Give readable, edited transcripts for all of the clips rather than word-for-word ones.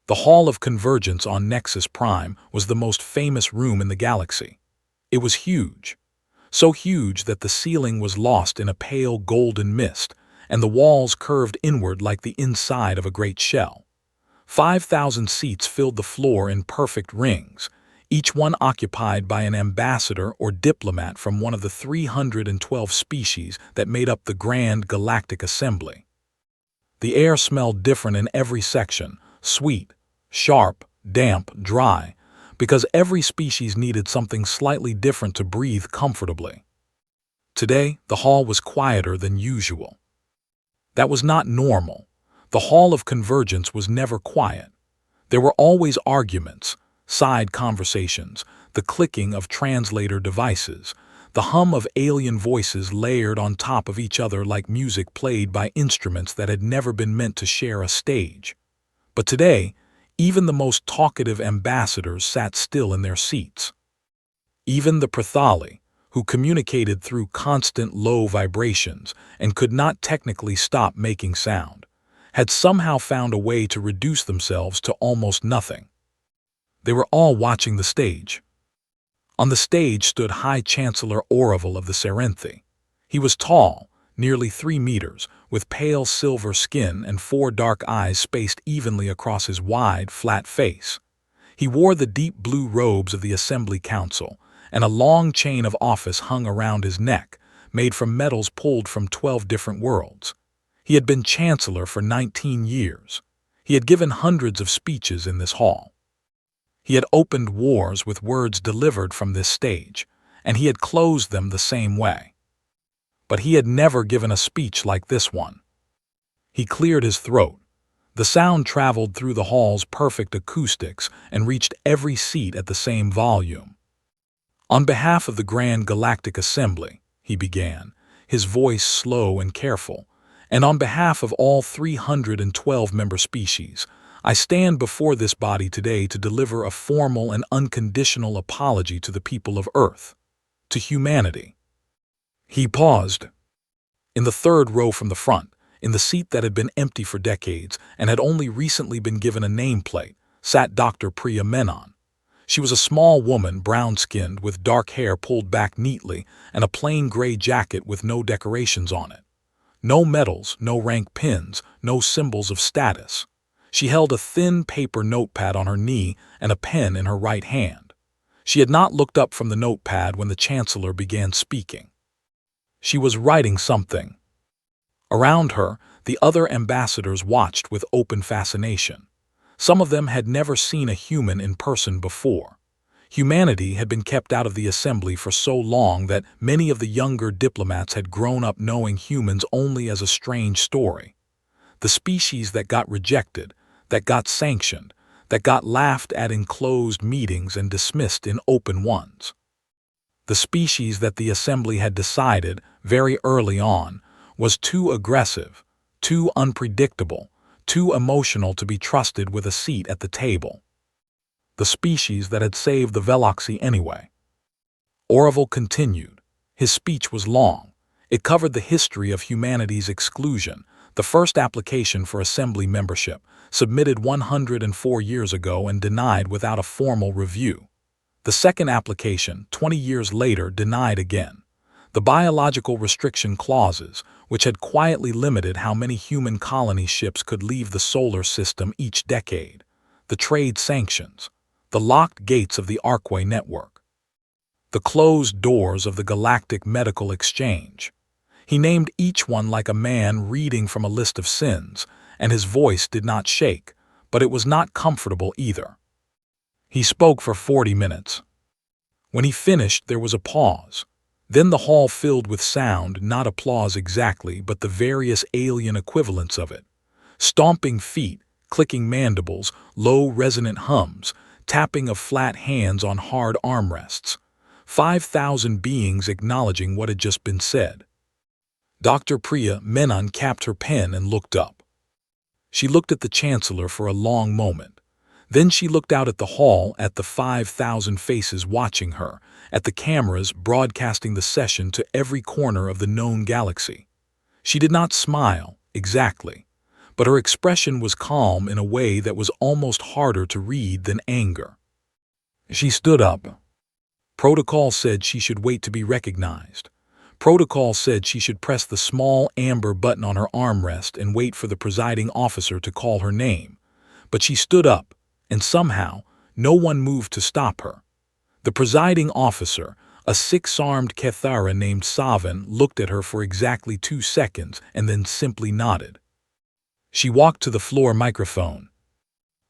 The Hall of Convergence on Nexus Prime was the most famous room in the galaxy. It was huge, so huge that the ceiling was lost in a pale golden mist, and the walls curved inward like the inside of a great shell. 5,000 seats filled the floor in perfect rings, each one occupied by an ambassador or diplomat from one of the 312 species that made up the Grand Galactic Assembly. The air smelled different in every section, sweet, sharp, damp, dry, because every species needed something slightly different to breathe comfortably. Today, the hall was quieter than usual. That was not normal. The Hall of Convergence was never quiet. There were always arguments, side conversations, the clicking of translator devices, the hum of alien voices layered on top of each other like music played by instruments that had never been meant to share a stage. But today, even the most talkative ambassadors sat still in their seats. Even the Prathali, who communicated through constant low vibrations and could not technically stop making sound, had somehow found a way to reduce themselves to almost nothing. They were all watching the stage. On the stage stood High Chancellor Oravel of the Serenthi. He was tall, nearly 3 meters, with pale silver skin and 4 dark eyes spaced evenly across his wide, flat face. He wore the deep blue robes of the Assembly Council, and a long chain of office hung around his neck, made from metals pulled from 12 different worlds. He had been Chancellor for 19 years. He had given hundreds of speeches in this hall. He had opened wars with words delivered from this stage, and he had closed them the same way. But he had never given a speech like this one. He cleared his throat. The sound traveled through the hall's perfect acoustics and reached every seat at the same volume. On behalf of the Grand Galactic Assembly, he began, his voice slow and careful, and on behalf of all 312 member species, I stand before this body today to deliver a formal and unconditional apology to the people of Earth, to humanity. He paused. In the 3rd row from the front, in the seat that had been empty for decades and had only recently been given a nameplate, sat Dr. Priya Menon. She was a small woman, brown-skinned, with dark hair pulled back neatly and a plain gray jacket with no decorations on it. No medals, no rank pins, no symbols of status. She held a thin paper notepad on her knee and a pen in her right hand. She had not looked up from the notepad when the Chancellor began speaking. She was writing something. Around her, the other ambassadors watched with open fascination. Some of them had never seen a human in person before. Humanity had been kept out of the assembly for so long that many of the younger diplomats had grown up knowing humans only as a strange story. The species that got rejected, that got sanctioned, that got laughed at in closed meetings and dismissed in open ones. The species that the assembly had decided, very early on, was too aggressive, too unpredictable, too emotional to be trusted with a seat at the table. The species that had saved the Veloxy anyway. Oravel continued. His speech was long. It covered the history of humanity's exclusion, the first application for assembly membership, submitted 104 years ago and denied without a formal review. The second application, 20 years later, denied again. The biological restriction clauses, which had quietly limited how many human colony ships could leave the solar system each decade. The trade sanctions. The locked gates of the Arkway network. The closed doors of the Galactic Medical Exchange. He named each one like a man reading from a list of sins, and his voice did not shake, but it was not comfortable either. He spoke for 40 minutes. When he finished, there was a pause. Then the hall filled with sound, not applause exactly, but the various alien equivalents of it. Stomping feet, clicking mandibles, low resonant hums, tapping of flat hands on hard armrests. 5,000 beings acknowledging what had just been said. Dr. Priya Menon capped her pen and looked up. She looked at the Chancellor for a long moment. Then she looked out at the hall, at the 5,000 faces watching her, at the cameras broadcasting the session to every corner of the known galaxy. She did not smile, exactly, but her expression was calm in a way that was almost harder to read than anger. She stood up. Protocol said she should wait to be recognized. Protocol said she should press the small amber button on her armrest and wait for the presiding officer to call her name. But she stood up, and somehow, no one moved to stop her. The presiding officer, a six-armed Kethara named Savin, looked at her for exactly 2 seconds and then simply nodded. She walked to the floor microphone.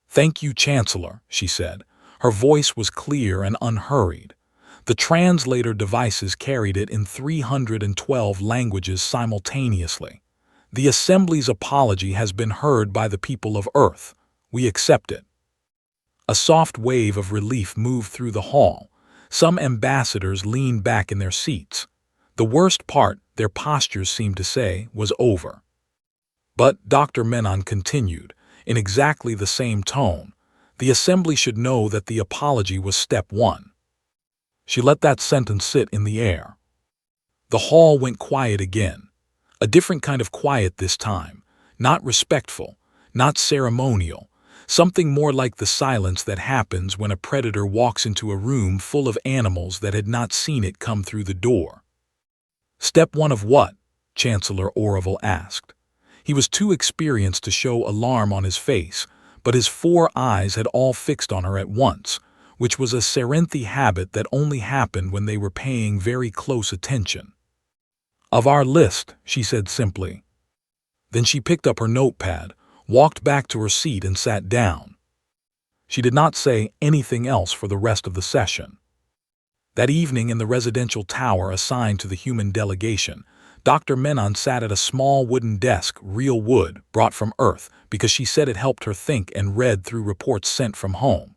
"Thank you, Chancellor," she said. Her voice was clear and unhurried. The translator devices carried it in 312 languages simultaneously. "The Assembly's apology has been heard by the people of Earth. We accept it." A soft wave of relief moved through the hall. Some ambassadors leaned back in their seats. The worst part, their postures seemed to say, was over. But Dr. Menon continued, in exactly the same tone, "The Assembly should know that the apology was step one." She let that sentence sit in the air. The hall went quiet again. A different kind of quiet this time. Not respectful, not ceremonial. Something more like the silence that happens when a predator walks into a room full of animals that had not seen it come through the door. "Step one of what?" Chancellor Orville asked. He was too experienced to show alarm on his face, but his 4 eyes had all fixed on her at once, which was a Serenthi habit that only happened when they were paying very close attention. "Of our list," she said simply. Then she picked up her notepad, walked back to her seat and sat down. She did not say anything else for the rest of the session. That evening in the residential tower assigned to the human delegation, Dr. Menon sat at a small wooden desk, real wood, brought from Earth, because she said it helped her think and read through reports sent from home.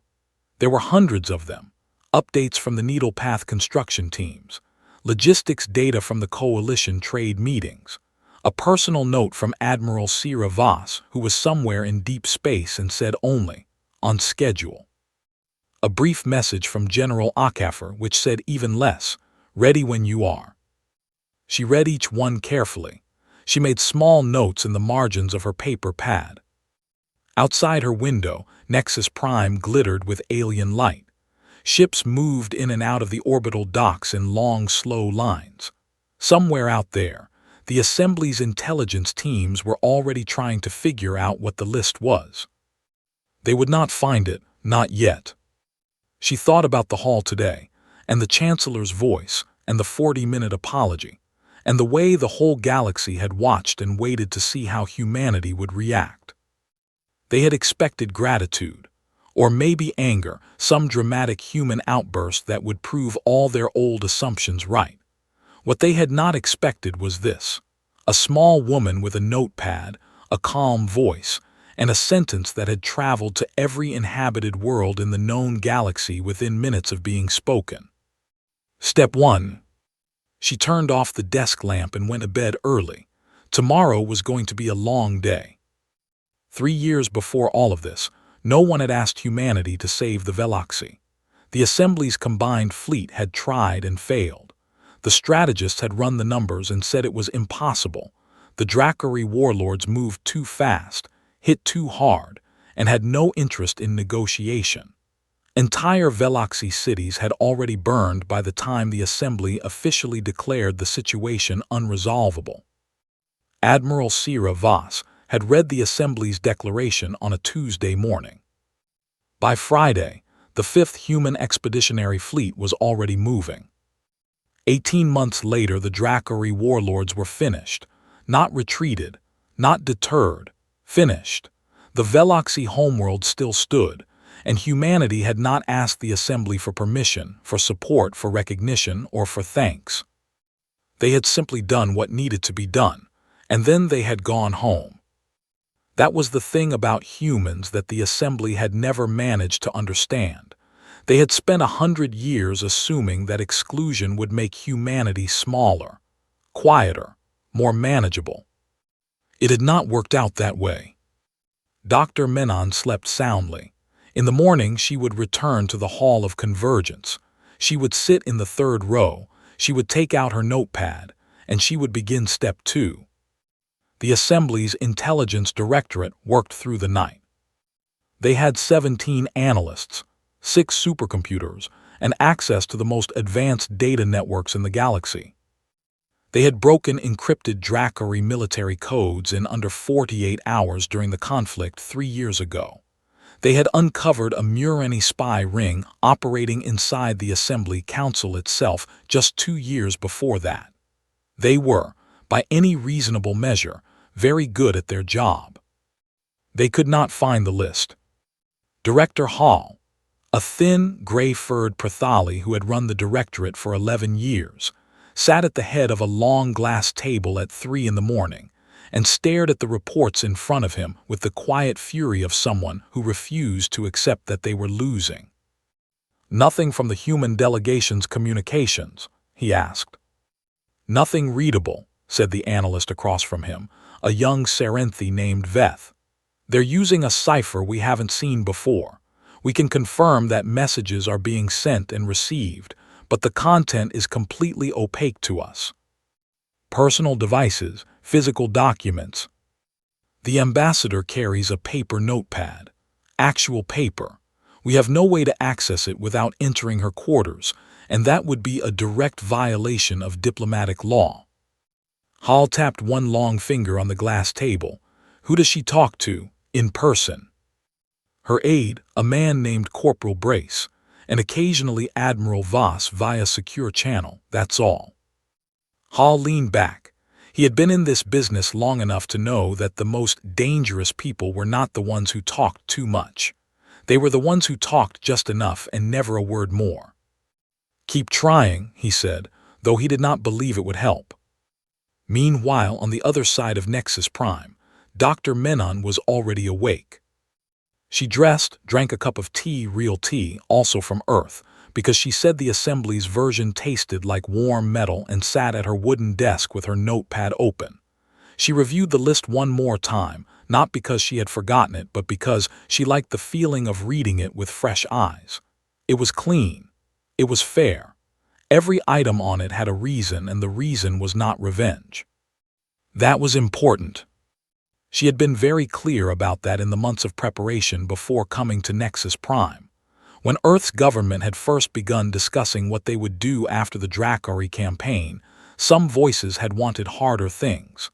There were hundreds of them, updates from the needle path construction teams, logistics data from the coalition trade meetings, a personal note from Admiral Sira Voss, who was somewhere in deep space and said only, "On schedule." A brief message from General Akafer which said even less, "Ready when you are." She read each one carefully. She made small notes in the margins of her paper pad. Outside her window, Nexus Prime glittered with alien light. Ships moved in and out of the orbital docks in long, slow lines. Somewhere out there, the Assembly's intelligence teams were already trying to figure out what the list was. They would not find it, not yet. She thought about the hall today, and the Chancellor's voice, and the 40-minute apology, and the way the whole galaxy had watched and waited to see how humanity would react. They had expected gratitude, or maybe anger, some dramatic human outburst that would prove all their old assumptions right. What they had not expected was this: a small woman with a notepad, a calm voice, and a sentence that had traveled to every inhabited world in the known galaxy within minutes of being spoken. Step 1. She turned off the desk lamp and went to bed early. Tomorrow was going to be a long day. 3 years before all of this, no one had asked humanity to save the Veloxy. The Assembly's combined fleet had tried and failed. The strategists had run the numbers and said it was impossible. The Dracari warlords moved too fast, hit too hard, and had no interest in negotiation. Entire Veloxy cities had already burned by the time the Assembly officially declared the situation unresolvable. Admiral Sira Voss had read the Assembly's declaration on a Tuesday morning. By Friday, the 5th Human Expeditionary Fleet was already moving. 18 months later, the Dracari warlords were finished, not retreated, not deterred, finished. The Veloxy homeworld still stood, and humanity had not asked the Assembly for permission, for support, for recognition, or for thanks. They had simply done what needed to be done, and then they had gone home. That was the thing about humans that the Assembly had never managed to understand. They had spent 100 years assuming that exclusion would make humanity smaller, quieter, more manageable. It had not worked out that way. Dr. Menon slept soundly. In the morning, she would return to the Hall of Convergence. She would sit in the 3rd row, she would take out her notepad, and she would begin step 2. the Assembly's Intelligence Directorate worked through the night. They had 17 analysts, 6 supercomputers, and access to the most advanced data networks in the galaxy. They had broken encrypted Dracari military codes in under 48 hours during the conflict 3 years ago. They had uncovered a Mureni spy ring operating inside the Assembly Council itself just 2 years before that. They were, by any reasonable measure, very good at their job. They could not find the list. Director Hall, a thin, gray-furred Prathali who had run the directorate for 11 years, sat at the head of a long glass table at 3 in the morning and stared at the reports in front of him with the quiet fury of someone who refused to accept that they were losing. "Nothing from the human delegation's communications?" he asked. "Nothing readable," said the analyst across from him, a young Serenthi named Veth. "They're using a cipher we haven't seen before. We can confirm that messages are being sent and received, but the content is completely opaque to us. Personal devices, physical documents." The ambassador carries a paper notepad. Actual paper. We have no way to access it without entering her quarters, and that would be a direct violation of diplomatic law. Hall tapped one long finger on the glass table. "Who does she talk to, in person?" "Her aide, a man named Corporal Brace, and occasionally Admiral Voss via secure channel, that's all." Hall leaned back. He had been in this business long enough to know that the most dangerous people were not the ones who talked too much. They were the ones who talked just enough and never a word more. "Keep trying," he said, though he did not believe it would help. Meanwhile, on the other side of Nexus Prime, Dr. Menon was already awake. She dressed, drank a cup of tea, real tea, also from Earth, because she said the Assembly's version tasted like warm metal, and sat at her wooden desk with her notepad open. She reviewed the list one more time, not because she had forgotten it, but because she liked the feeling of reading it with fresh eyes. It was clean. It was fair. Every item on it had a reason, and the reason was not revenge. That was important. She had been very clear about that in the months of preparation before coming to Nexus Prime. When Earth's government had first begun discussing what they would do after the Dracari campaign, some voices had wanted harder things.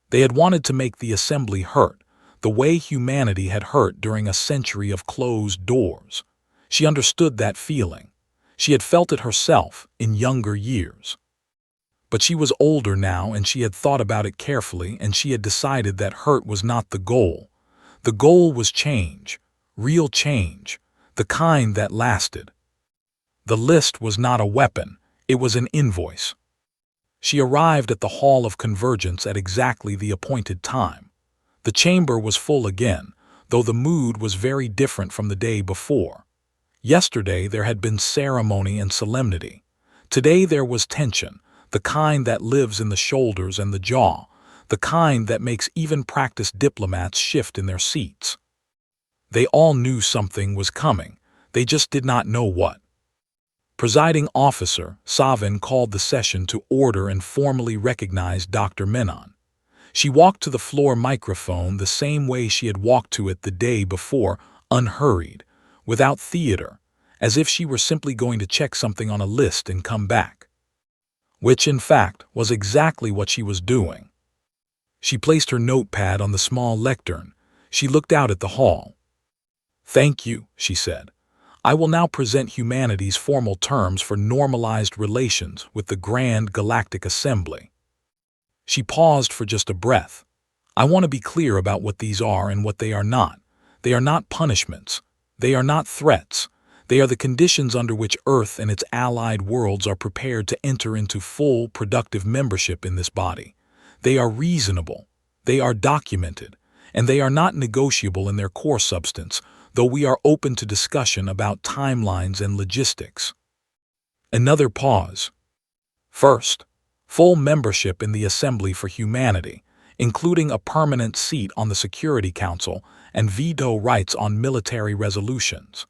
They had wanted to make the Assembly hurt, the way humanity had hurt during a century of closed doors. She understood that feeling. She had felt it herself in younger years. But she was older now, and she had thought about it carefully, and she had decided that hurt was not the goal. The goal was change, real change, the kind that lasted. The list was not a weapon, it was an invoice. She arrived at the Hall of Convergence at exactly the appointed time. The chamber was full again, though the mood was very different from the day before. Yesterday there had been ceremony and solemnity. Today there was tension, the kind that lives in the shoulders and the jaw, the kind that makes even practiced diplomats shift in their seats. They all knew something was coming, they just did not know what. Presiding officer Savin called the session to order and formally recognized Dr. Menon. She walked to the floor microphone the same way she had walked to it the day before, unhurried, without theater, as if she were simply going to check something on a list and come back. Which, in fact, was exactly what she was doing. She placed her notepad on the small lectern. She looked out at the hall. "Thank you," she said. "I will now present humanity's formal terms for normalized relations with the Grand Galactic Assembly." She paused for just a breath. "I want to be clear about what these are and what they are not. They are not punishments. They are not threats. They are the conditions under which Earth and its allied worlds are prepared to enter into full, productive membership in this body. They are reasonable. They are documented. And they are not negotiable in their core substance, though we are open to discussion about timelines and logistics." Another pause. First, full membership in the Assembly for Humanity, including a permanent seat on the Security Council and veto rights on military resolutions.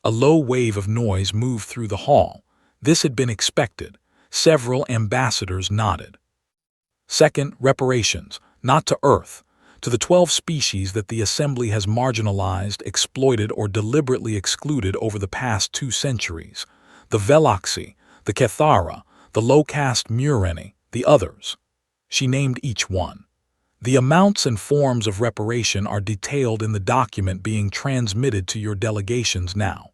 A low wave of noise moved through the hall. This had been expected. Several ambassadors nodded. Second, reparations, not to Earth, to the 12 species that the Assembly has marginalized, exploited, or deliberately excluded over the past 2 centuries. The Veloxi, the Cathara, the low-caste Mureni, the others. She named each one. The amounts and forms of reparation are detailed in the document being transmitted to your delegations now.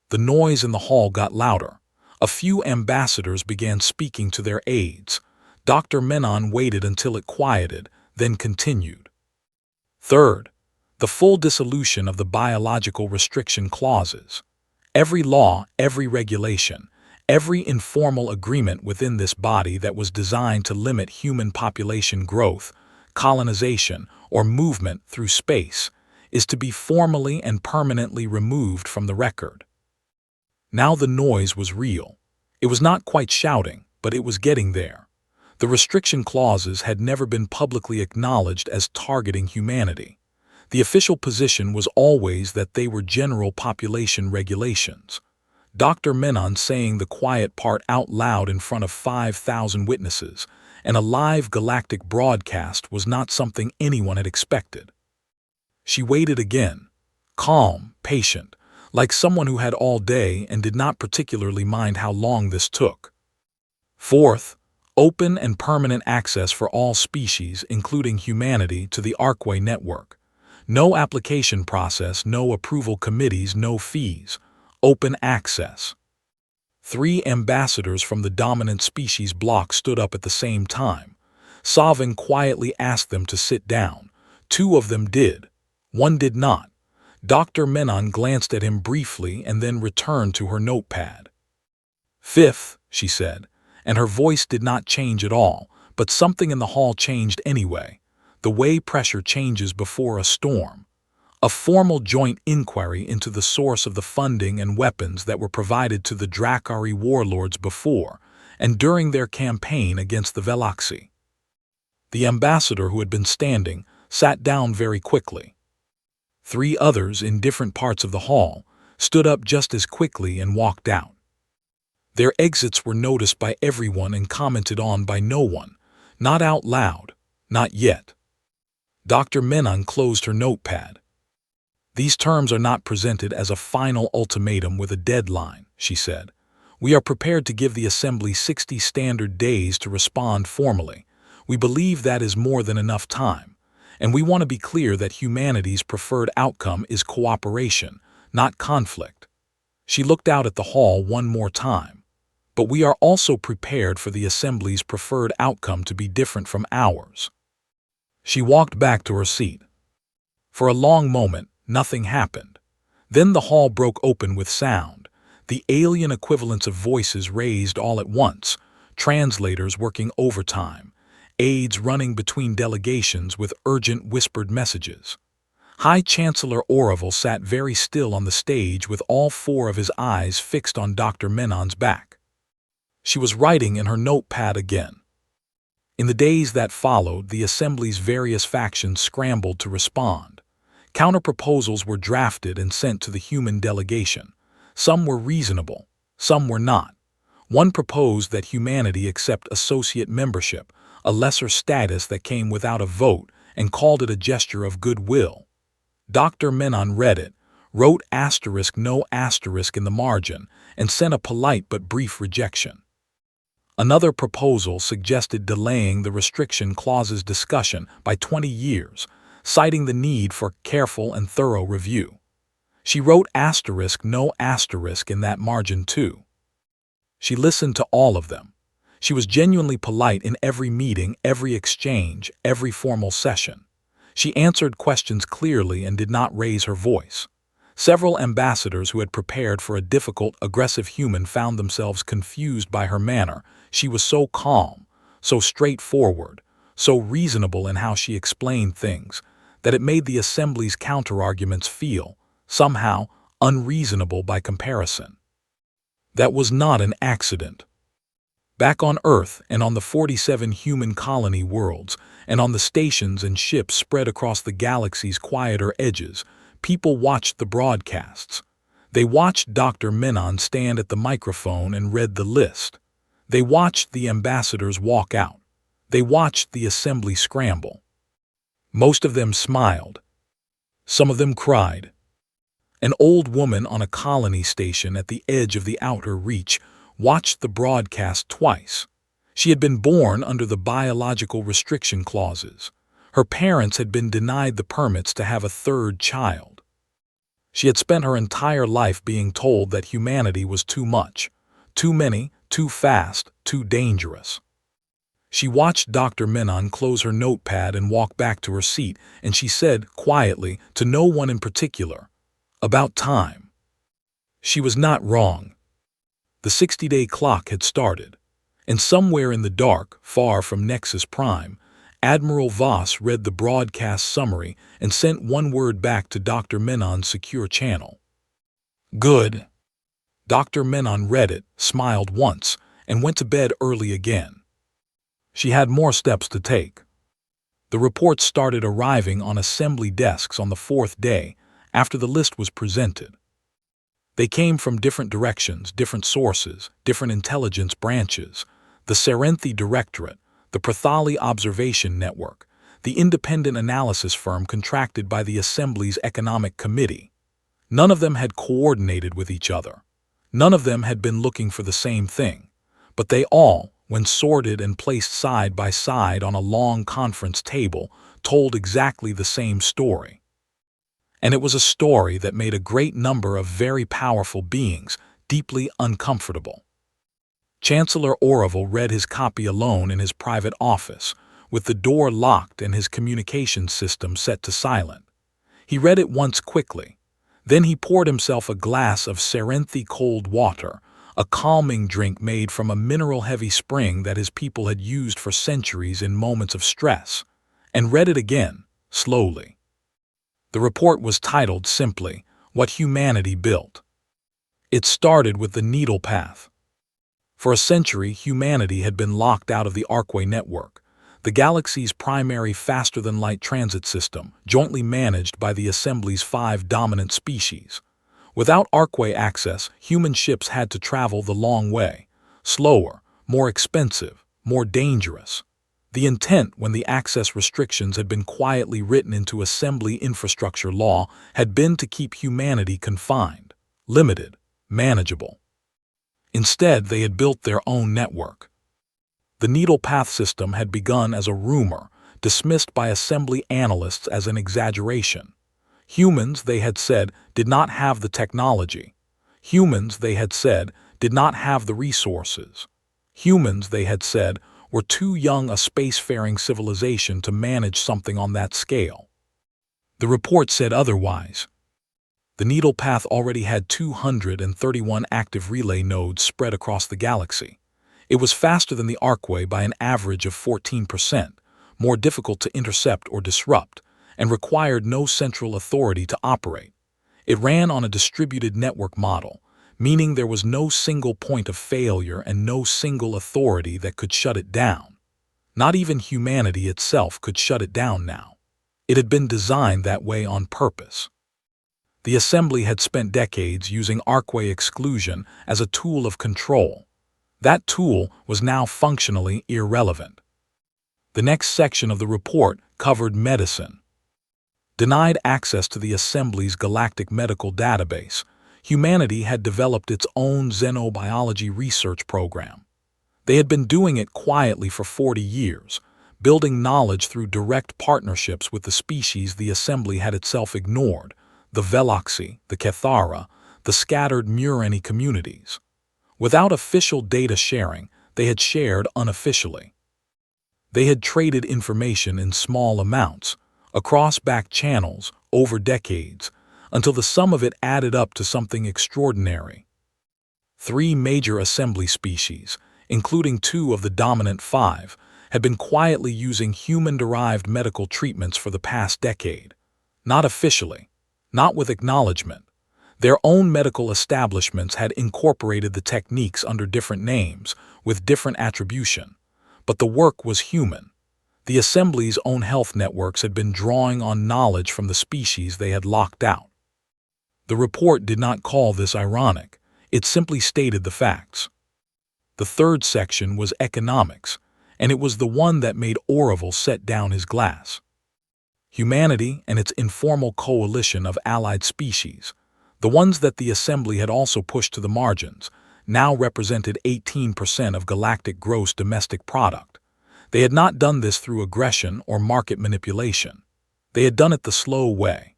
The noise in the hall got louder. A few ambassadors began speaking to their aides. Dr. Menon waited until it quieted, then continued. Third, the full dissolution of the biological restriction clauses. Every law, every regulation, every informal agreement within this body that was designed to limit human population growth, colonization, or movement through space is to be formally and permanently removed from the record. Now the noise was real. It was not quite shouting, but it was getting there. The restriction clauses had never been publicly acknowledged as targeting humanity. The official position was always that they were general population regulations. Dr. Menon saying the quiet part out loud in front of 5,000 witnesses, and a live galactic broadcast was not something anyone had expected. She waited again, calm, patient, like someone who had all day and did not particularly mind how long this took. Fourth, open and permanent access for all species, including humanity, to the Archway network. No application process, no approval committees, no fees. Open access. 3 ambassadors from the dominant species bloc stood up at the same time. Savin quietly asked them to sit down. 2 of them did. 1 did not. Dr. Menon glanced at him briefly and then returned to her notepad. Fifth, she said, and her voice did not change at all, but something in the hall changed anyway. The way pressure changes before a storm. A formal joint inquiry into the source of the funding and weapons that were provided to the Drakari warlords before and during their campaign against the Veloxi. The ambassador who had been standing sat down very quickly. 3 others in different parts of the hall stood up just as quickly and walked out. Their exits were noticed by everyone and commented on by no one, not out loud, not yet. Dr. Menon closed her notepad. These terms are not presented as a final ultimatum with a deadline, she said. We are prepared to give the Assembly 60 standard days to respond formally. We believe that is more than enough time, and we want to be clear that humanity's preferred outcome is cooperation, not conflict. She looked out at the hall one more time. But we are also prepared for the Assembly's preferred outcome to be different from ours. She walked back to her seat. For a long moment, nothing happened. Then the hall broke open with sound, the alien equivalents of voices raised all at once, translators working overtime, aides running between delegations with urgent whispered messages. High Chancellor Oravel sat very still on the stage with all 4 of his eyes fixed on Dr. Menon's back. She was writing in her notepad again. In the days that followed, the Assembly's various factions scrambled to respond. Counter-proposals were drafted and sent to the human delegation. Some were reasonable, some were not. One proposed that humanity accept associate membership, a lesser status that came without a vote, and called it a gesture of goodwill. Dr. Menon read it, wrote *no* in the margin, and sent a polite but brief rejection. Another proposal suggested delaying the restriction clause's discussion by 20 years, citing the need for careful and thorough review. She wrote *no* in that margin too. She listened to all of them. She was genuinely polite in every meeting, every exchange, every formal session. She answered questions clearly and did not raise her voice. Several ambassadors who had prepared for a difficult, aggressive human found themselves confused by her manner. She was so calm, so straightforward, so reasonable in how she explained things, that it made the Assembly's counterarguments feel, somehow, unreasonable by comparison. That was not an accident. Back on Earth and on the 47 human colony worlds, and on the stations and ships spread across the galaxy's quieter edges, people watched the broadcasts. They watched Dr. Menon stand at the microphone and read the list. They watched the ambassadors walk out. They watched the assembly scramble. Most of them smiled. Some of them cried. An old woman on a colony station at the edge of the outer reach watched the broadcast twice. She had been born under the biological restriction clauses. Her parents had been denied the permits to have a third child. She had spent her entire life being told that humanity was too much, too many, too fast, too dangerous. She watched Dr. Menon close her notepad and walk back to her seat, and she said, quietly, to no one in particular, "About time." She was not wrong. The 60-day clock had started, and somewhere in the dark, far from Nexus Prime, Admiral Voss read the broadcast summary and sent one word back to Dr. Menon's secure channel. "Good." Dr. Menon read it, smiled once, and went to bed early again. She had more steps to take. The reports started arriving on assembly desks on the fourth day after the list was presented. They came from different directions, different sources, different intelligence branches: the Serenthi Directorate, the Prathali Observation Network, the independent analysis firm contracted by the Assembly's Economic Committee. None of them had coordinated with each other. None of them had been looking for the same thing, but they all, when sorted and placed side by side on a long conference table, told exactly the same story. And it was a story that made a great number of very powerful beings deeply uncomfortable. Chancellor Orville read his copy alone in his private office, with the door locked and his communications system set to silent. He read it once quickly. Then he poured himself a glass of Serenthi cold water, a calming drink made from a mineral-heavy spring that his people had used for centuries in moments of stress, and read it again, slowly. The report was titled simply, "What Humanity Built." It started with the needle path. For a century, humanity had been locked out of the Arkway network, the galaxy's primary faster-than-light transit system, jointly managed by the Assembly's 5 dominant species. Without Arkway access, human ships had to travel the long way, slower, more expensive, more dangerous. The intent, when the access restrictions had been quietly written into Assembly infrastructure law, had been to keep humanity confined, limited, manageable. Instead, they had built their own network. The needle path system had begun as a rumor, dismissed by Assembly analysts as an exaggeration. Humans, they had said, did not have the technology. Humans, they had said, did not have the resources. Humans, they had said, were too young a spacefaring civilization to manage something on that scale. The report said otherwise. The needle path already had 231 active relay nodes spread across the galaxy. It was faster than the Arkway by an average of 14%, more difficult to intercept or disrupt, and required no central authority to operate. It ran on a distributed network model, meaning there was no single point of failure and no single authority that could shut it down. Not even humanity itself could shut it down now. It had been designed that way on purpose. The Assembly had spent decades using Arkway exclusion as a tool of control. That tool was now functionally irrelevant. The next section of the report covered medicine. Denied access to the Assembly's galactic medical database, humanity had developed its own xenobiology research program. They had been doing it quietly for 40 years, building knowledge through direct partnerships with the species the Assembly had itself ignored: the Veloxy, the Cathara, the scattered Murani communities. Without official data sharing, they had shared unofficially. They had traded information in small amounts, across back channels, over decades, until the sum of it added up to something extraordinary. 3 major Assembly species, including 2 of the dominant 5, had been quietly using human-derived medical treatments for the past decade. Not officially, not with acknowledgement. Their own medical establishments had incorporated the techniques under different names, with different attribution. But the work was human. The Assembly's own health networks had been drawing on knowledge from the species they had locked out. The report did not call this ironic. It simply stated the facts. The third section was economics, and it was the one that made Orville set down his glass. Humanity and its informal coalition of allied species, the ones that the Assembly had also pushed to the margins, now represented 18% of galactic gross domestic product. They had not done this through aggression or market manipulation. They had done it the slow way.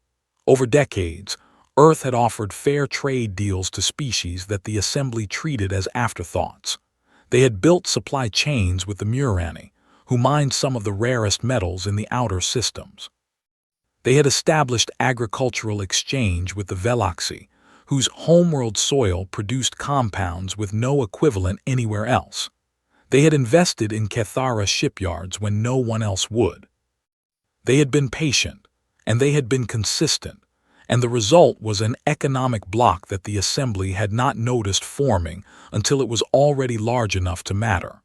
Over decades, Earth had offered fair trade deals to species that the Assembly treated as afterthoughts. They had built supply chains with the Murani, who mined some of the rarest metals in the outer systems. They had established agricultural exchange with the Veloxi, whose homeworld soil produced compounds with no equivalent anywhere else. They had invested in Kethara shipyards when no one else would. They had been patient, and they had been consistent, and the result was an economic bloc that the Assembly had not noticed forming until it was already large enough to matter.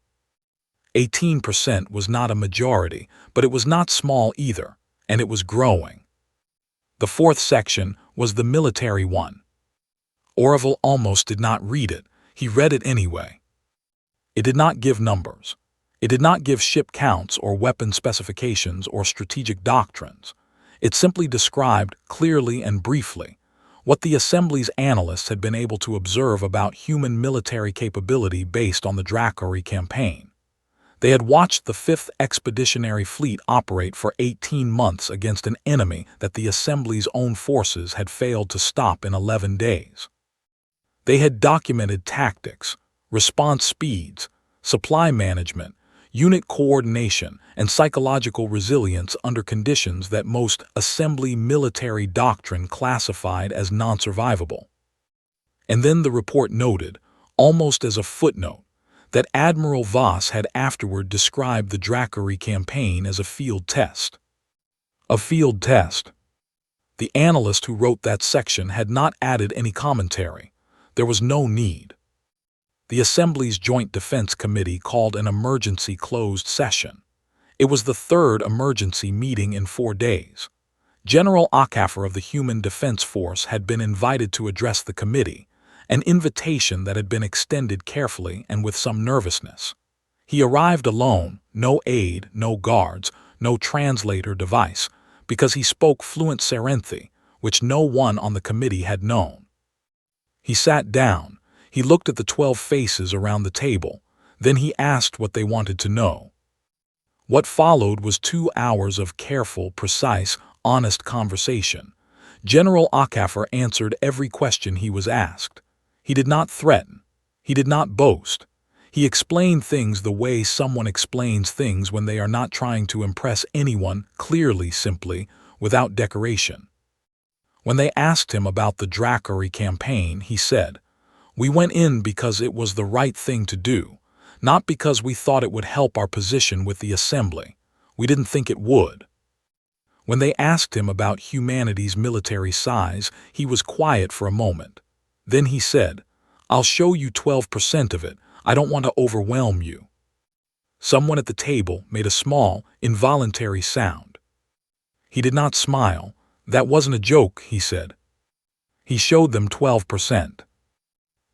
18% was not a majority, but it was not small either, and it was growing. The fourth section was the military one. Orville almost did not read it. He read it anyway. It did not give numbers. It did not give ship counts or weapon specifications or strategic doctrines. It simply described, clearly and briefly, what the Assembly's analysts had been able to observe about human military capability based on the Dracari campaign. They had watched the 5th Expeditionary Fleet operate for 18 months against an enemy that the Assembly's own forces had failed to stop in 11 days. They had documented tactics, response speeds, supply management, unit coordination, and psychological resilience under conditions that most Assembly military doctrine classified as non-survivable. And then the report noted, almost as a footnote, that Admiral Voss had afterward described the Dracari campaign as a field test. A field test. The analyst who wrote that section had not added any commentary. There was no need. The Assembly's Joint Defense Committee called an emergency closed session. It was the third emergency meeting in 4 days. General Acaffer of the Human Defense Force had been invited to address the committee, an invitation that had been extended carefully and with some nervousness. He arrived alone, no aide, no guards, no translator device, because he spoke fluent Serenthi, which no one on the committee had known. He sat down. He looked at the 12 faces around the table. Then he asked what they wanted to know. What followed was 2 hours of careful, precise, honest conversation. General Acaffer answered every question he was asked. He did not threaten. He did not boast. He explained things the way someone explains things when they are not trying to impress anyone, clearly, simply, without decoration. When they asked him about the Dracari campaign, he said, "We went in because it was the right thing to do, not because we thought it would help our position with the Assembly. We didn't think it would." When they asked him about humanity's military size, he was quiet for a moment. Then he said, "I'll show you 12% of it. I don't want to overwhelm you." Someone at the table made a small, involuntary sound. He did not smile. "That wasn't a joke," he said. He showed them 12%.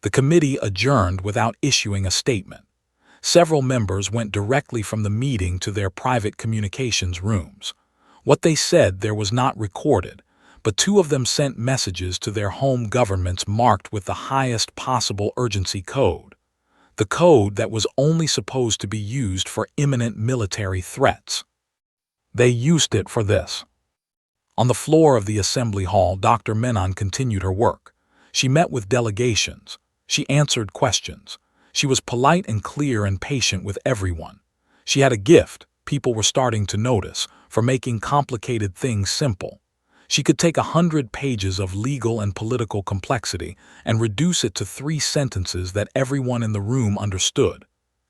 The committee adjourned without issuing a statement. Several members went directly from the meeting to their private communications rooms. What they said there was not recorded, but 2 of them sent messages to their home governments marked with the highest possible urgency code, the code that was only supposed to be used for imminent military threats. They used it for this. On the floor of the Assembly Hall, Dr. Menon continued her work. She met with delegations. She answered questions. She was polite and clear and patient with everyone. She had a gift, people were starting to notice, for making complicated things simple. She could take 100 pages of legal and political complexity and reduce it to 3 sentences that everyone in the room understood.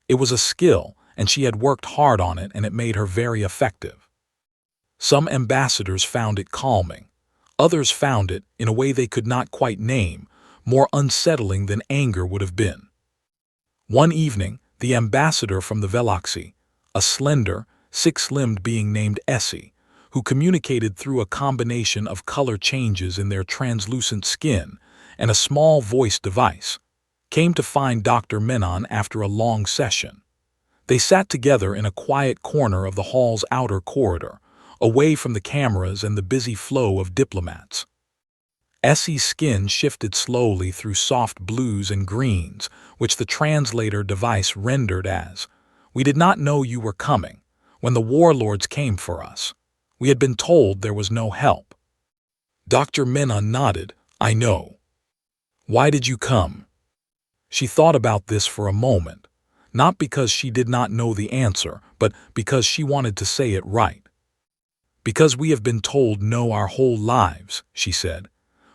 It was a skill, and she had worked hard on it, and it made her very effective. Some ambassadors found it calming. Others found it, in a way they could not quite name, more unsettling than anger would have been. One evening, the ambassador from the Veloxi, a slender, 6-limbed being named Essie, who communicated through a combination of color changes in their translucent skin and a small voice device, came to find Dr. Menon after a long session. They sat together in a quiet corner of the hall's outer corridor, away from the cameras and the busy flow of diplomats. Essie's skin shifted slowly through soft blues and greens, which the translator device rendered as, "We did not know you were coming. When the warlords came for us, we had been told there was no help." Dr. Menon nodded. "I know. Why did you come?" She thought about this for a moment, not because she did not know the answer, but because she wanted to say it right. "Because we have been told no our whole lives," she said.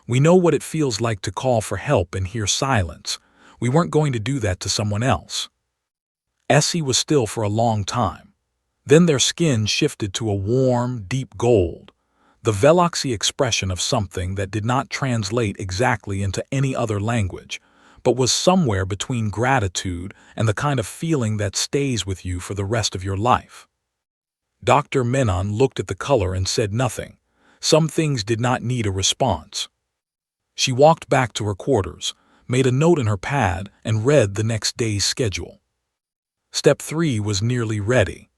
"We know what it feels like to call for help and hear silence. We weren't going to do that to someone else." Essie was still for a long time. Then their skin shifted to a warm, deep gold, the veloxy expression of something that did not translate exactly into any other language, but was somewhere between gratitude and the kind of feeling that stays with you for the rest of your life. Dr. Menon looked at the color and said nothing. Some things did not need a response. She walked back to her quarters, made a note in her pad, and read the next day's schedule. Step 3 was nearly ready,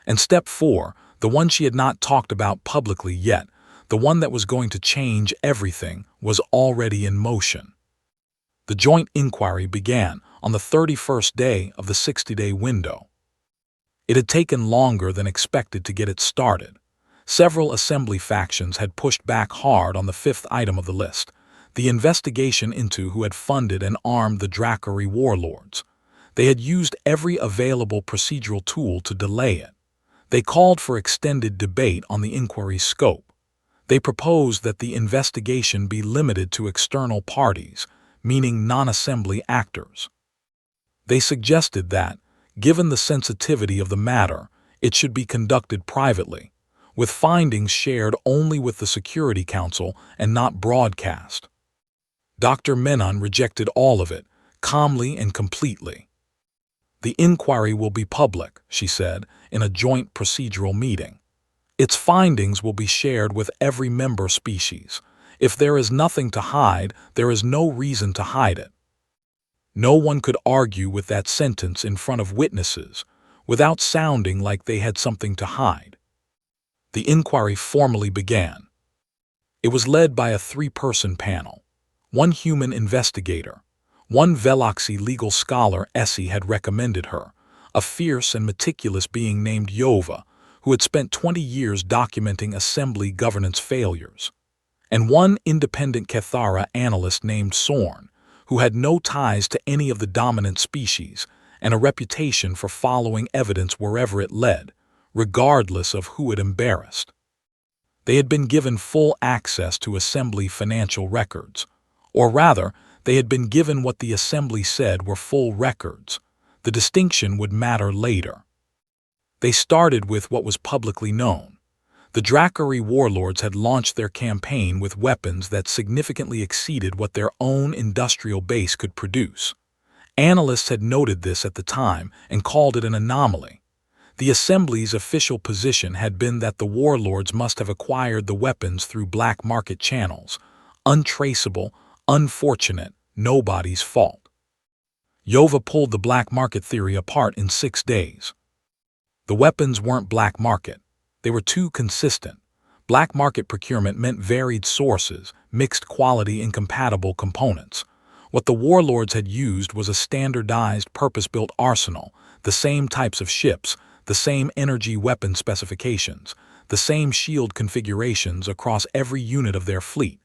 and Step 4, the one she had not talked about publicly yet, the one that was going to change everything, was already in motion. The joint inquiry began on the 31st day of the 60-day window. It had taken longer than expected to get it started. Several assembly factions had pushed back hard on the 5th item of the list, the investigation into who had funded and armed the Dracari warlords. They had used every available procedural tool to delay it. They called for extended debate on the inquiry's scope. They proposed that the investigation be limited to external parties, meaning non-assembly actors. They suggested that, given the sensitivity of the matter, it should be conducted privately, with findings shared only with the Security Council and not broadcast. Dr. Menon rejected all of it, calmly and completely. "The inquiry will be public," she said, in a joint procedural meeting. "Its findings will be shared with every member species. If there is nothing to hide, there is no reason to hide it." No one could argue with that sentence in front of witnesses without sounding like they had something to hide. The inquiry formally began. It was led by a 3-person panel. One human investigator, one Veloxy legal scholar Essie had recommended her, a fierce and meticulous being named Yova, who had spent 20 years documenting assembly governance failures, and one independent Cathara analyst named Sorn, who had no ties to any of the dominant species and a reputation for following evidence wherever it led, regardless of who it embarrassed. They had been given full access to assembly financial records, or rather, they had been given what the assembly said were full records. The distinction would matter later. They started with what was publicly known. The Dracari warlords had launched their campaign with weapons that significantly exceeded what their own industrial base could produce. Analysts had noted this at the time and called it an anomaly. The Assembly's official position had been that the warlords must have acquired the weapons through black market channels, untraceable, unfortunate, nobody's fault. Yova pulled the black market theory apart in 6 days. The weapons weren't black market. They were too consistent. Black market procurement meant varied sources, mixed quality incompatible components. What the warlords had used was a standardized purpose-built arsenal, the same types of ships, the same energy weapon specifications, the same shield configurations across every unit of their fleet.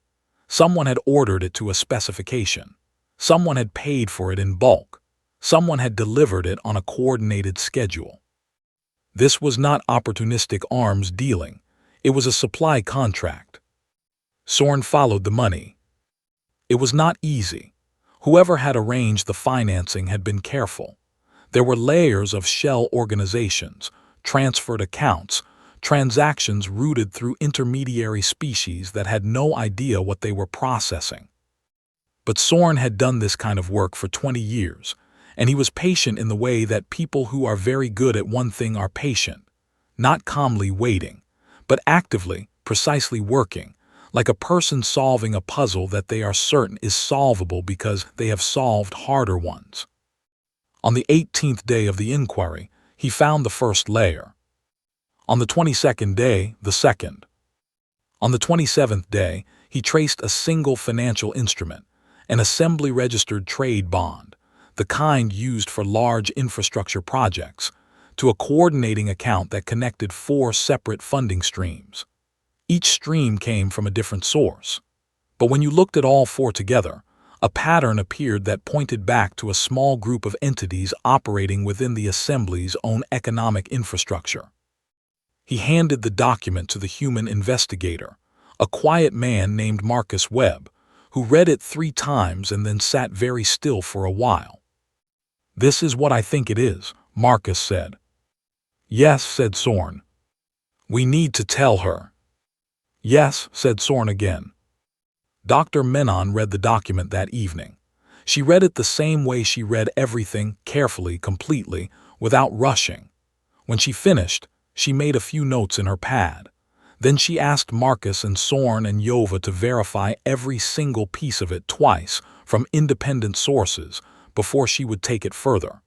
Someone had ordered it to a specification. Someone had paid for it in bulk. Someone had delivered it on a coordinated schedule. This was not opportunistic arms dealing. It was a supply contract. Sorn followed the money. It was not easy. Whoever had arranged the financing had been careful. There were layers of shell organizations, transferred accounts, transactions routed through intermediary species that had no idea what they were processing. But Sorn had done this kind of work for 20 years, and he was patient in the way that people who are very good at one thing are patient, not calmly waiting, but actively, precisely working, like a person solving a puzzle that they are certain is solvable because they have solved harder ones. On the 18th day of the inquiry, He found the first layer. On the 22nd day, the second. On the 27th day, he traced a single financial instrument, an assembly-registered trade bond, the kind used for large infrastructure projects, to a coordinating account that connected 4 separate funding streams. Each stream came from a different source. But when you looked at all 4 together, a pattern appeared that pointed back to a small group of entities operating within the assembly's own economic infrastructure. He handed the document to the human investigator, a quiet man named Marcus Webb, who read it 3 times and then sat very still for a while. "This is what I think it is," Marcus said. "Yes," said Sorn. "We need to tell her." "Yes," said Sorn again. Dr. Menon read the document that evening. She read it the same way she read everything, carefully, completely, without rushing. When she finished, she made a few notes in her pad. Then she asked Marcus and Sorn and Yova to verify every single piece of it twice from independent sources before she would take it further.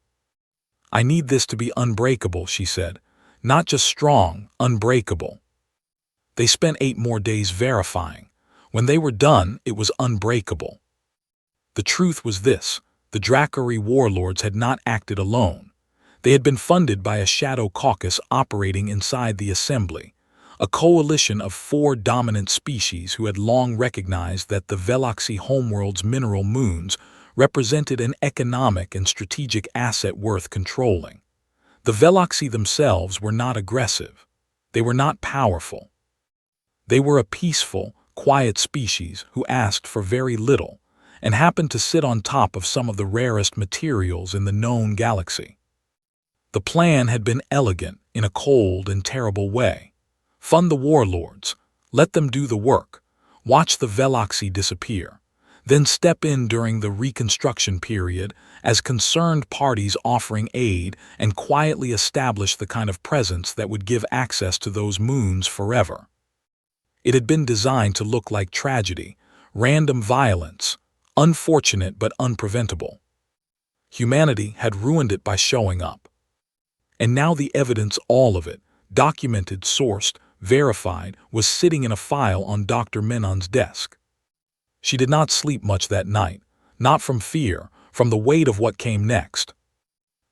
"I need this to be unbreakable," she said. "Not just strong, unbreakable." They spent 8 more days verifying. When they were done, it was unbreakable. The truth was this: the Drakari warlords had not acted alone. They had been funded by a shadow caucus operating inside the assembly, a coalition of 4 dominant species who had long recognized that the Veloxy homeworld's mineral moons represented an economic and strategic asset worth controlling. The Veloxy themselves were not aggressive. They were not powerful. They were a peaceful, quiet species who asked for very little and happened to sit on top of some of the rarest materials in the known galaxy. The plan had been elegant in a cold and terrible way. Fund the warlords, let them do the work, watch the Veloxy disappear, then step in during the reconstruction period as concerned parties offering aid and quietly establish the kind of presence that would give access to those moons forever. It had been designed to look like tragedy, random violence, unfortunate but unpreventable. Humanity had ruined it by showing up. And now the evidence, all of it, documented, sourced, verified, was sitting in a file on Dr. Menon's desk. She did not sleep much that night, not from fear, from the weight of what came next.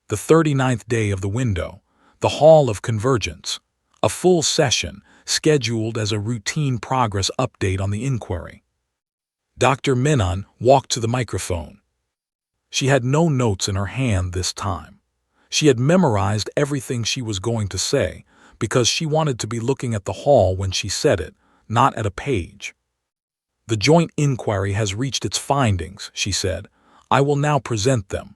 The 39th day of the window, the Hall of Convergence, a full session scheduled as a routine progress update on the inquiry. Dr. Menon walked to the microphone. She had no notes in her hand this time. She had memorized everything she was going to say because she wanted to be looking at the hall when she said it, not at a page. "The joint inquiry has reached its findings," she said. "I will now present them."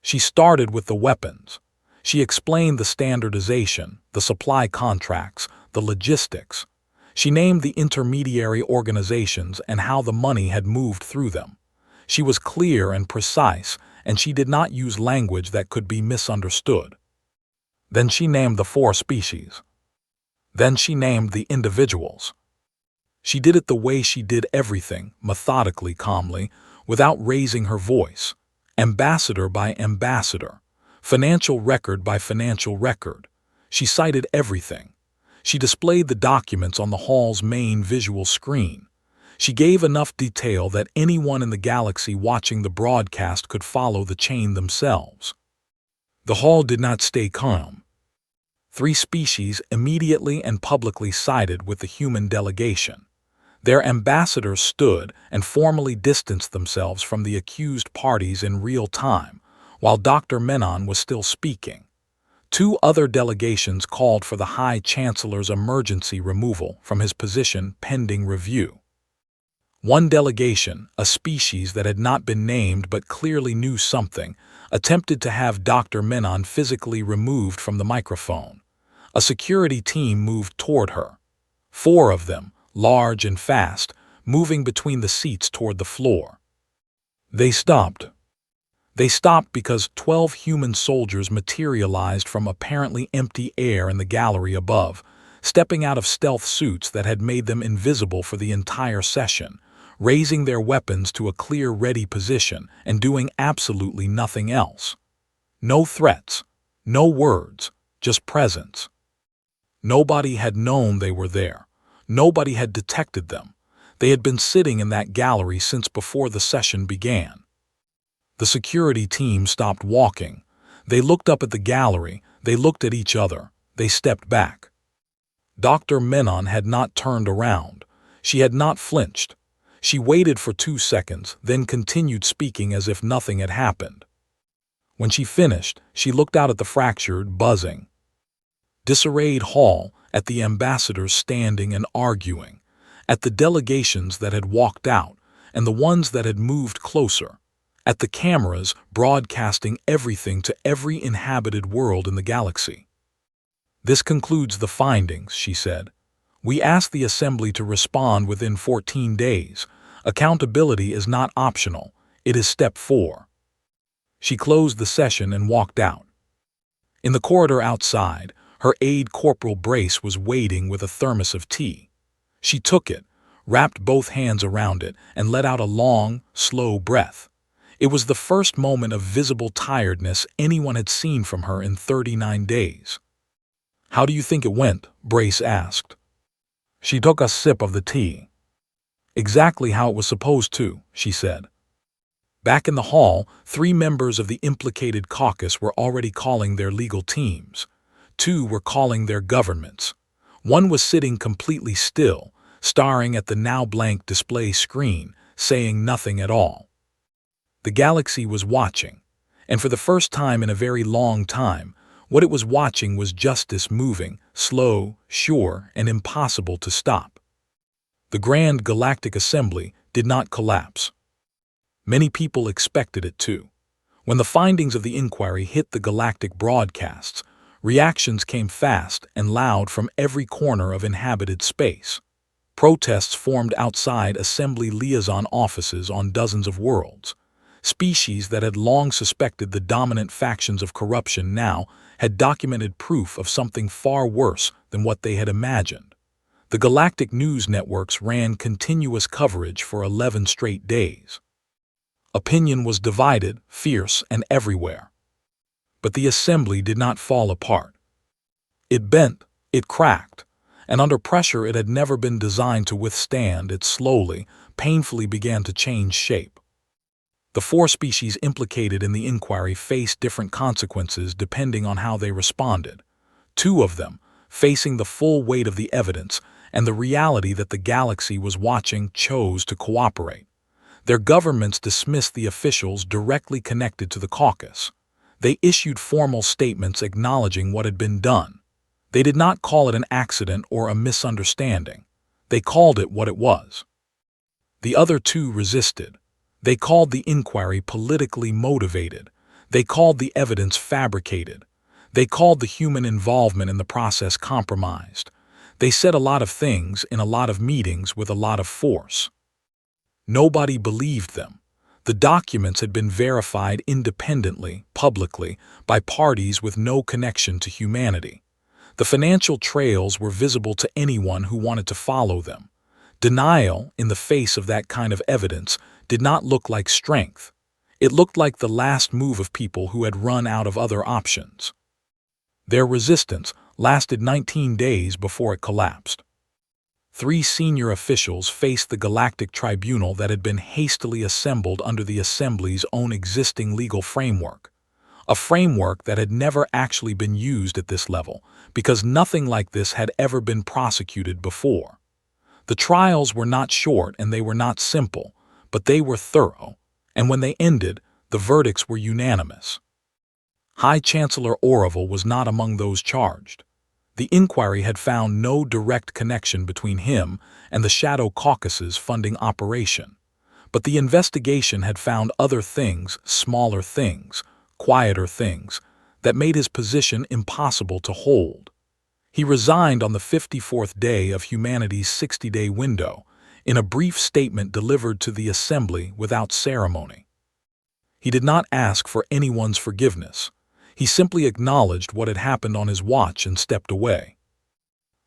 She started with the weapons. She explained the standardization, the supply contracts, the logistics. She named the intermediary organizations and how the money had moved through them. She was clear and precise, and she did not use language that could be misunderstood. Then she named the 4 species. Then she named the individuals. She did it the way she did everything, methodically, calmly, without raising her voice. Ambassador by ambassador, financial record by financial record. She cited everything. She displayed the documents on the hall's main visual screen. She gave enough detail that anyone in the galaxy watching the broadcast could follow the chain themselves. The hall did not stay calm. 3 species immediately and publicly sided with the human delegation. Their ambassadors stood and formally distanced themselves from the accused parties in real time, while Dr. Menon was still speaking. 2 other delegations called for the High Chancellor's emergency removal from his position pending review. One delegation, a species that had not been named but clearly knew something, attempted to have Dr. Menon physically removed from the microphone. A security team moved toward her. 4 of them, large and fast, moving between the seats toward the floor. They stopped. They stopped because 12 human soldiers materialized from apparently empty air in the gallery above, stepping out of stealth suits that had made them invisible for the entire session, raising their weapons to a clear ready position and doing absolutely nothing else. No threats, No words, just presence. Nobody had known they were there. Nobody had detected them. They had been sitting in that gallery since before the session began. The security team stopped walking. They looked up at the gallery, they looked at each other, they stepped back. Dr. Menon had not turned around. She had not flinched. She waited for 2 seconds, then continued speaking as if nothing had happened. When she finished, she looked out at the fractured, buzzing, disarrayed hall, at the ambassadors standing and arguing, at the delegations that had walked out and the ones that had moved closer, at the cameras broadcasting everything to every inhabited world in the galaxy. "This concludes the findings," she said. "We ask the Assembly to respond within 14 days. Accountability is not optional. It is step 4. She closed the session and walked out. In the corridor outside, her aide Corporal Brace was waiting with a thermos of tea. She took it, wrapped both hands around it, and let out a long, slow breath. It was the first moment of visible tiredness anyone had seen from her in 39 days. "How do you think it went?" Brace asked. She took a sip of the tea. "Exactly how it was supposed to," she said. Back in the hall, 3 members of the implicated caucus were already calling their legal teams. 2 were calling their governments. 1 was sitting completely still, staring at the now blank display screen, saying nothing at all. The galaxy was watching, and for the first time in a very long time, what it was watching was justice moving, slow, sure, and impossible to stop. The Grand Galactic Assembly did not collapse. Many people expected it to. When the findings of the inquiry hit the galactic broadcasts, reactions came fast and loud from every corner of inhabited space. Protests formed outside Assembly liaison offices on dozens of worlds. Species that had long suspected the dominant factions of corruption now had documented proof of something far worse than what they had imagined. The galactic news networks ran continuous coverage for 11 straight days. Opinion was divided, fierce, and everywhere. But the Assembly did not fall apart. It bent, it cracked, and under pressure it had never been designed to withstand. It slowly, painfully began to change shape. The 4 species implicated in the inquiry faced different consequences depending on how they responded. 2 of them, facing the full weight of the evidence and the reality that the galaxy was watching, chose to cooperate. Their governments dismissed the officials directly connected to the caucus. They issued formal statements acknowledging what had been done. They did not call it an accident or a misunderstanding. They called it what it was. The other 2 resisted. They called the inquiry politically motivated. They called the evidence fabricated. They called the human involvement in the process compromised. They said a lot of things in a lot of meetings with a lot of force. Nobody believed them. The documents had been verified independently, publicly, by parties with no connection to humanity. The financial trails were visible to anyone who wanted to follow them. Denial, in the face of that kind of evidence, did not look like strength. It looked like the last move of people who had run out of other options. Their resistance lasted 19 days before it collapsed. 3 senior officials faced the Galactic Tribunal that had been hastily assembled under the Assembly's own existing legal framework. A framework that had never actually been used at this level, because nothing like this had ever been prosecuted before. The trials were not short and they were not simple, but they were thorough, and when they ended, the verdicts were unanimous. High Chancellor Orville was not among those charged. The inquiry had found no direct connection between him and the Shadow Caucus's funding operation. But the investigation had found other things, smaller things, quieter things, that made his position impossible to hold. He resigned on the 54th day of humanity's 60-day window, in a brief statement delivered to the Assembly without ceremony. He did not ask for anyone's forgiveness. He simply acknowledged what had happened on his watch and stepped away.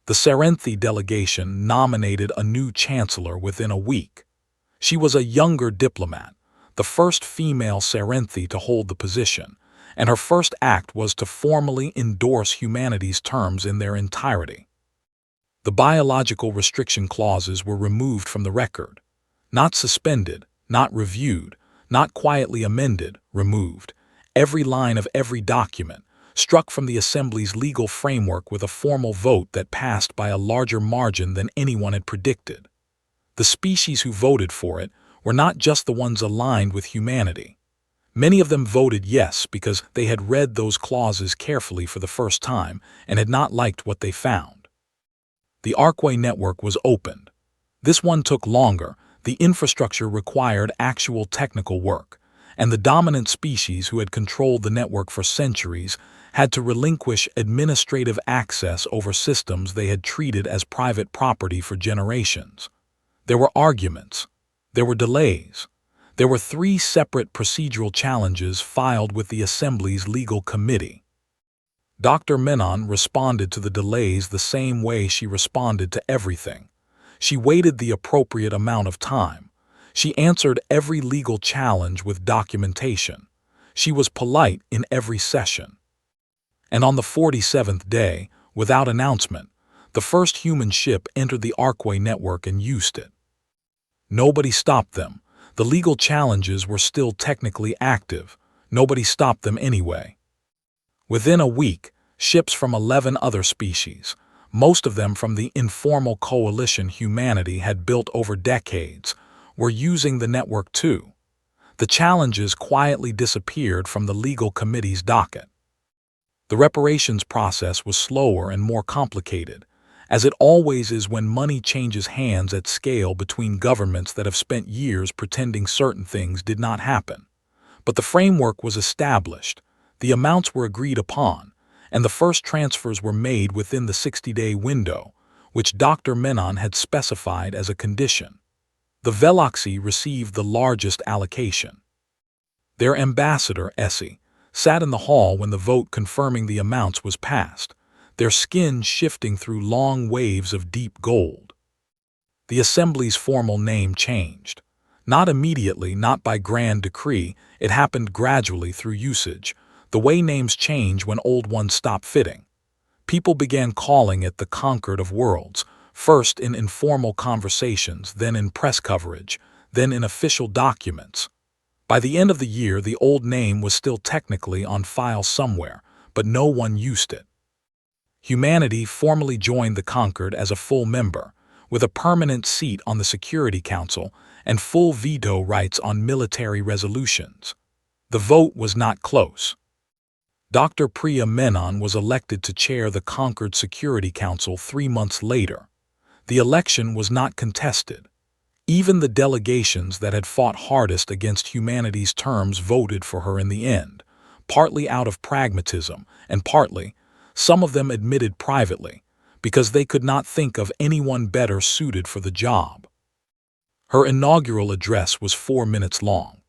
The Serenthi delegation nominated a new chancellor within a week. She was a younger diplomat, the first female Serenthi to hold the position, and her first act was to formally endorse humanity's terms in their entirety. The biological restriction clauses were removed from the record. Not suspended, not reviewed, not quietly amended, removed. Every line of every document, struck from the Assembly's legal framework with a formal vote that passed by a larger margin than anyone had predicted. The species who voted for it were not just the ones aligned with humanity. Many of them voted yes because they had read those clauses carefully for the first time and had not liked what they found. The Arkway network was opened. This one took longer. The infrastructure required actual technical work, and the dominant species who had controlled the network for centuries had to relinquish administrative access over systems they had treated as private property for generations. There were arguments. There were delays. There were 3 separate procedural challenges filed with the Assembly's legal committee. Dr. Menon responded to the delays the same way she responded to everything. She waited the appropriate amount of time. She answered every legal challenge with documentation. She was polite in every session. And on the 47th day, without announcement, the first human ship entered the Arkway network and used it. Nobody stopped them. The legal challenges were still technically active. Nobody stopped them anyway. Within a week, ships from 11 other species, most of them from the informal coalition humanity had built over decades, were using the network too. The challenges quietly disappeared from the legal committee's docket. The reparations process was slower and more complicated, as it always is when money changes hands at scale between governments that have spent years pretending certain things did not happen. But the framework was established, the amounts were agreed upon, and the first transfers were made within the 60-day window, which Dr. Menon had specified as a condition. The Veloxy received the largest allocation. Their ambassador, Essie, sat in the hall when the vote confirming the amounts was passed, their skin shifting through long waves of deep gold. The Assembly's formal name changed. Not immediately, not by grand decree, it happened gradually through usage, the way names change when old ones stop fitting. People began calling it the Conquered of Worlds, first in informal conversations, then in press coverage, then in official documents. By the end of the year, the old name was still technically on file somewhere, but no one used it. Humanity formally joined the Conquered as a full member, with a permanent seat on the Security Council and full veto rights on military resolutions. The vote was not close. Dr. Priya Menon was elected to chair the Conquered Security Council 3 months later. The election was not contested. Even the delegations that had fought hardest against humanity's terms voted for her in the end, partly out of pragmatism and partly, some of them admitted privately, because they could not think of anyone better suited for the job. Her inaugural address was 4 minutes long.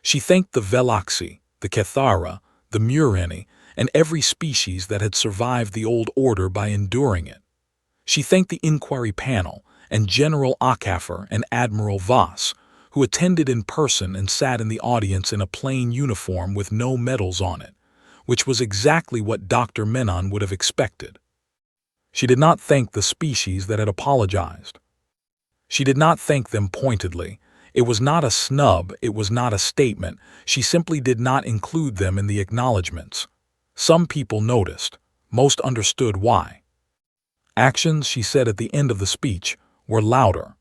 She thanked the Veloxy, the Cathara, the Mureni, and every species that had survived the old order by enduring it. She thanked the inquiry panel and General Akafer and Admiral Voss, who attended in person and sat in the audience in a plain uniform with no medals on it, which was exactly what Dr. Menon would have expected. She did not thank the species that had apologized. She did not thank them pointedly. It was not a snub, it was not a statement. She simply did not include them in the acknowledgments. Some people noticed. Most understood why. Actions, she said at the end of the speech, were louder.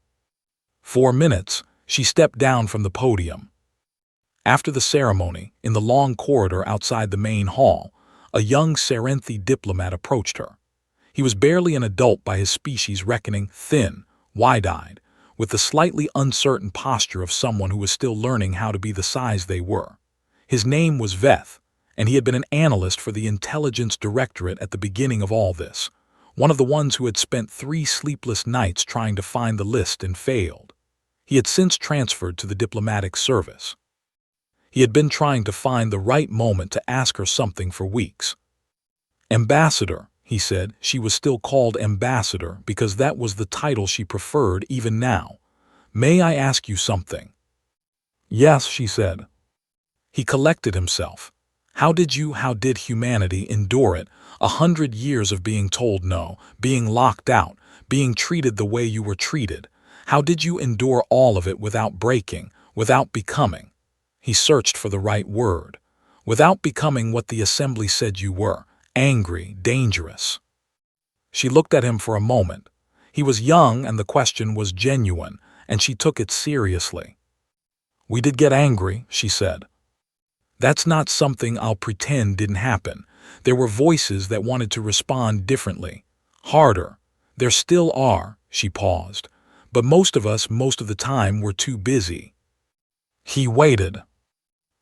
4 minutes, she stepped down from the podium. After the ceremony, in the long corridor outside the main hall, a young Serenthi diplomat approached her. He was barely an adult by his species reckoning, thin, wide-eyed, with the slightly uncertain posture of someone who was still learning how to be the size they were. His name was Veth, and he had been an analyst for the Intelligence Directorate at the beginning of all this, one of the ones who had spent 3 sleepless nights trying to find the list and failed. He had since transferred to the diplomatic service. He had been trying to find the right moment to ask her something for weeks. Ambassador, he said. She was still called ambassador because that was the title she preferred even now. May I ask you something? Yes, she said. He collected himself. How did humanity endure it? 100 years of being told no, being locked out, being treated the way you were treated. How did you endure all of it without breaking, without becoming? He searched for the right word. Without becoming what the assembly said you were, angry, dangerous. She looked at him for a moment. He was young and the question was genuine, and she took it seriously. We did get angry, she said. That's not something I'll pretend didn't happen. There were voices that wanted to respond differently, harder. There still are, she paused. But most of us, most of the time, were too busy. He waited.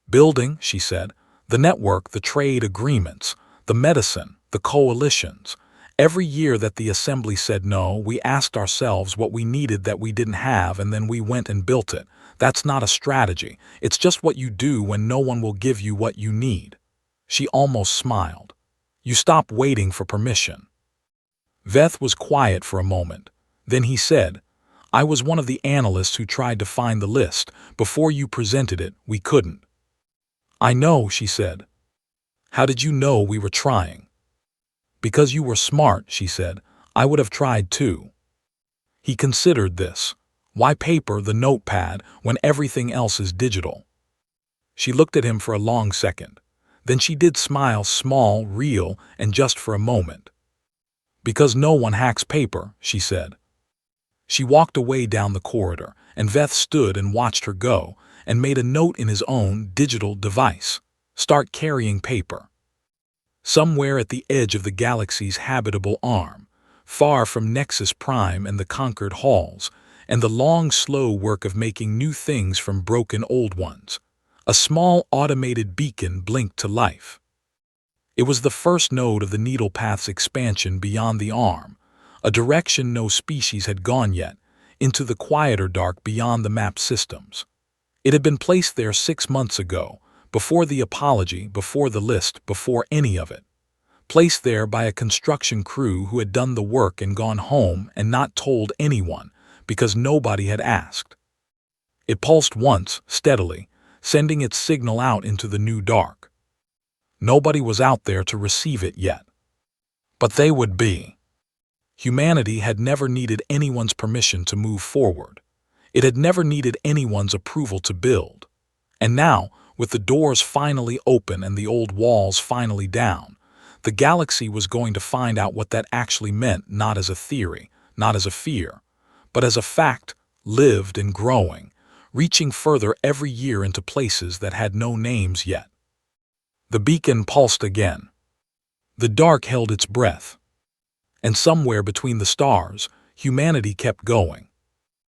Building, she said, the network, the trade agreements, the medicine, the coalitions. Every year that the assembly said no, we asked ourselves what we needed that we didn't have, and then we went and built it. That's not a strategy. It's just what you do when no one will give you what you need. She almost smiled. You stop waiting for permission. Veth was quiet for a moment. Then he said, I was one of the analysts who tried to find the list. Before you presented it, we couldn't. I know, she said. How did you know we were trying? Because you were smart, she said. I would have tried too. He considered this. Why paper, the notepad, when everything else is digital? She looked at him for a long second. Then she did smile, small, real, and just for a moment. Because no one hacks paper, she said. She walked away down the corridor, and Veth stood and watched her go, and made a note in his own digital device. Start carrying paper. Somewhere at the edge of the galaxy's habitable arm, far from Nexus Prime and the conquered halls, and the long, slow work of making new things from broken old ones, a small automated beacon blinked to life. It was the first node of the needle path's expansion beyond the arm, a direction no species had gone yet, into the quieter dark beyond the map systems. It had been placed there 6 months ago, before the apology, before the list, before any of it. Placed there by a construction crew who had done the work and gone home and not told anyone, because nobody had asked. It pulsed once, steadily, sending its signal out into the new dark. Nobody was out there to receive it yet. But they would be. Humanity had never needed anyone's permission to move forward. It had never needed anyone's approval to build. And now, with the doors finally open and the old walls finally down, the galaxy was going to find out what that actually meant, not as a theory, not as a fear, but as a fact, lived and growing, reaching further every year into places that had no names yet. The beacon pulsed again. The dark held its breath. And somewhere between the stars, humanity kept going.